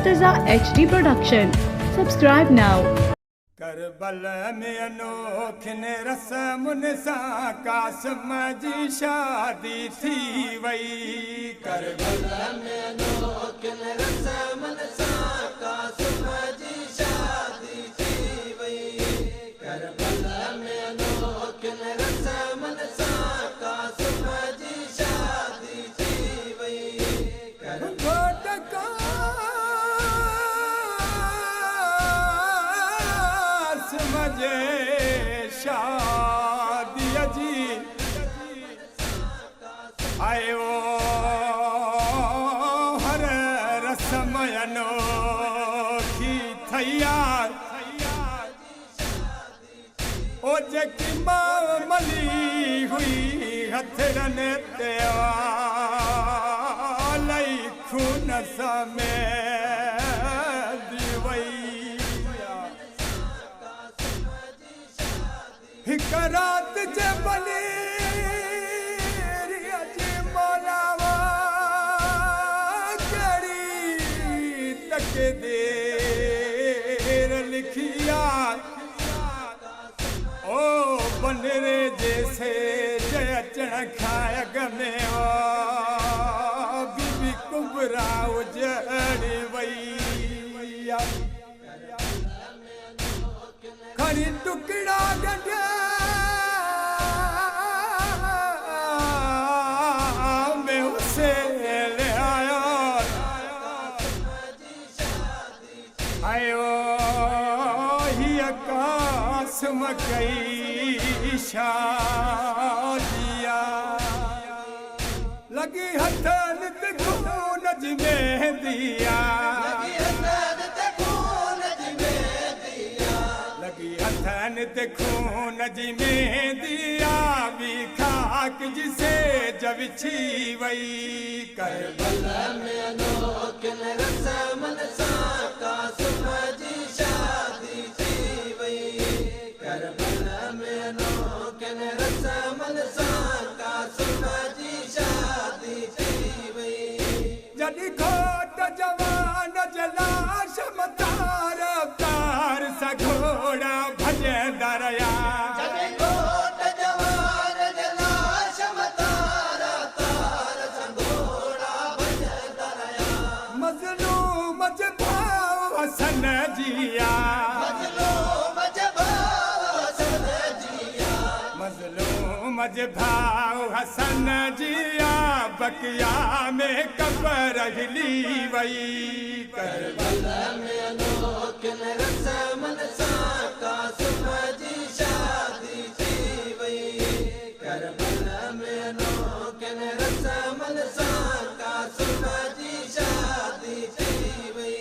Murtaza HD Production. Subscribe now. करबल में Anokhin रस्मुन सां कासिम जी शादी थी वई। करबल में अनोखिन रस्मुन सां कासिम जी शादी थी वई। करबल में अनोखिन रस्मुन सां कासिम जी शादी थी वई। मजे शादी जी आयो हर रस्म अनोखी तैयार ओ जेकी मामली हुई हथरनि ते लई खून समें हिक रात जे बली जी मौलावा कड़ी तकदीर लिखिया ओ बनरे जैसे जय अचण खाए गमे बीबी कुबरा उजड़ी वई। खरी टुकड़ा गंढिया में उसे ले आयो ही कासिम कई शादिया लगी हथन ते खून जी मेहंदिया हथन ते खून जी मेहंदिया भी खाक जिसे जब छी वई। करबल में अनोखिन रस्मुन सां कासिम जी शादी थी वई। करबल में अनोखिन रस्मुन सां कासिम जी शादी थी वई। जॾहिं खोट जवान जलाश मतार तार सा घोड़ा भजे दरिया कोट जवान जलाश मतार तार सा घोड़ा भजे दरिया मजलूम जे भाव हसन जिया मजलूम जे भाव हसन जिया मजलूम जे भाव हसन जिया बकिया में कब्र हिली वई। करबल में अनोखिन रस्मुन सां कासिम जी शादी थी वई। करबल में अनोखिन रस्मुन सां कासिम जी शादी थी वई।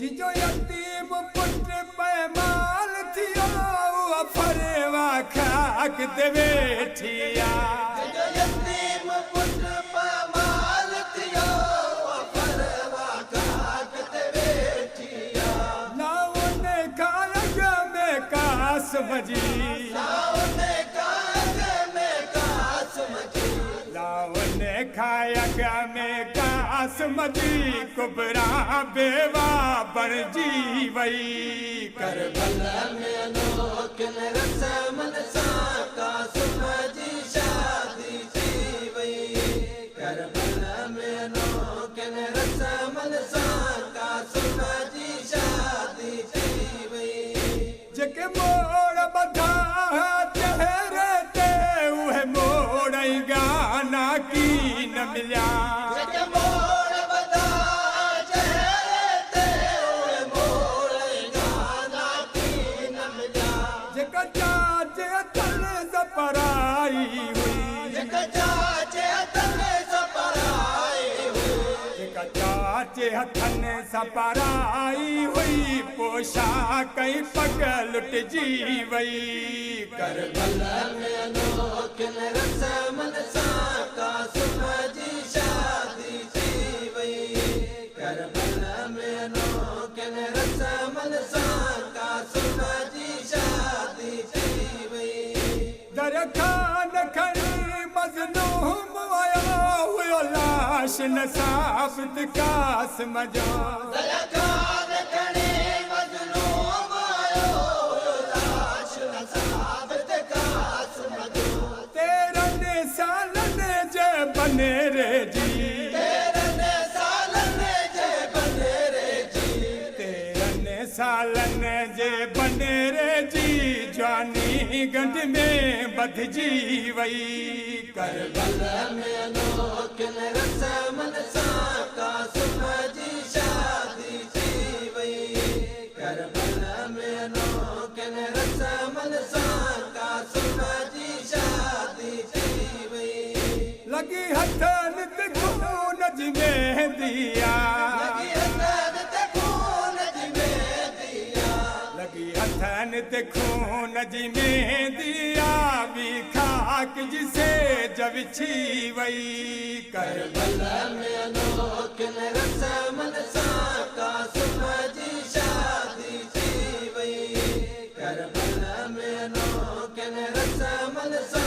जिजो यतीम पुट पैमाल थियो फरवा खाक ते वेठिया यतीम पुट पैमाल थियो फरवा खाक ते वेठिया लाउन कायग में कासिम जी लाउन कायग में कासिम जी लाउन खायग में कासिम जी कुबरा बेवा बणजी वई। करबल में अनोखिन रस्मुन सां कासिम जी शादी थी वई। करबल में अनोखिन रस्मुन सां कासिम जी शादी थी वई। जेके मोड़ बधा चेहरे ते उहे मोड़ ई गाना की न मिलिया जेके मोड़ बधा चेहरे ते उहे मोड़ ई गाना की न मिलिया जेका चाचे हथन सपराई हुई जेका चाचे हथन सपराई हुई जेका चाचे हथन सपराई हुई पोशाक कई पग लुटजी वई। करबल में अनोखिन रस्मुन सां कासिम जी शादी थी वई। करबल में अनोखिन रस्मुन सां कासिम जी शादी थी वई। दरखान खणी मज़लूम आयो हुयो लाश लाश न साबित कासिम जो दरखान खणी मज़लूम आयो लाश न साबित कासिम जो 13 सालनि जे बनेरे जी 13 सालनि जे बनेरे जी 13 सालनि जे बनेरे जी जवानी गंढ में बधिजी वई करबल में अनोखिन रस्मन सां कासिम जी शादी थी वई करबल में अनोखिन रस्मन सां कासिम जी शादी थी वई लगी हथन ते खून जी मेहंदिया लगी हथन ते खून जी मेहंदिया लगी हथन ते खून जी मेहंदिया भी खाक जिसे जविछी वई करबल में अनोखिन रस्मन सां कासिम जी शादी थी वई करबल में अनोखिन रस्मन सां